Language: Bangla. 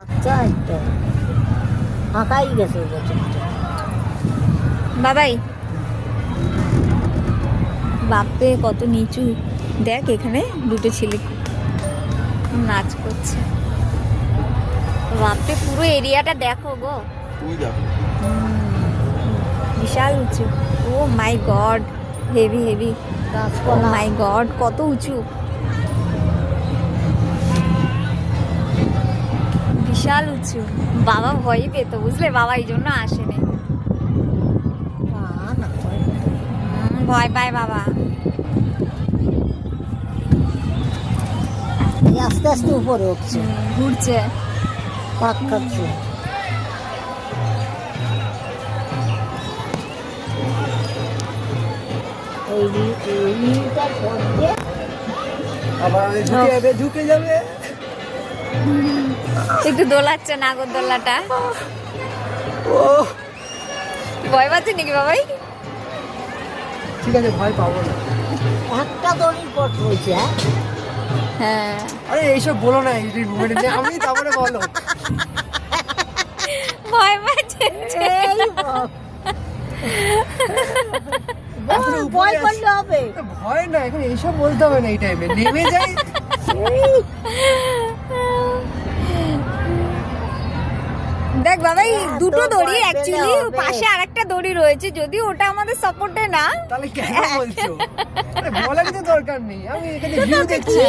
আচ্ছা একটা ফাঁকাই গেছে বাবাই বাপরে কত নিচু দেখ, এখানে দুটো ছেলে নাচ করছে। বাপরে পুরো এরিয়াটা দেখো গো, বিশাল উঁচু। ও মাই গড, হেভি হেভি, ও মাই গড কত উঁচু, বিশাল উঁচু। বাবা ভয়ই পেতো বুঝলে, বাবা এই জন্য আসেনি। ভয় পায় বাবা। আস্তে আস্তে উপরে উঠছে, ঘুরছে, পাক খাচ্ছে। ঢুকে যাবে। একটু দোলাচ্ছে নাগরদোলাটা। ভয় পাচ্ছে নাকি বাবাই? ঠিক আছে, ভয় পাবো না। একটা দড়ির পর হয়েছে। হ্যাঁ, আরে এইসব বলো না, আমি তারপরে বলো। ভয় পাচ্ছে। ভয় করলে হবে? ভয় না, এখন এইসব বলতে হবে না, এই টাইমে নেমে যাই। দেখ বাবাই, দুটো দড়ি অ্যাকচুয়ালি, পাশে আরেকটা দড়ি রয়েছে, যদি ওটা আমাদের সাপোর্টে না। তাহলে কেন বলছো? বলারই তো দরকার নেই, আমি এখানে ভিউ দেখছি।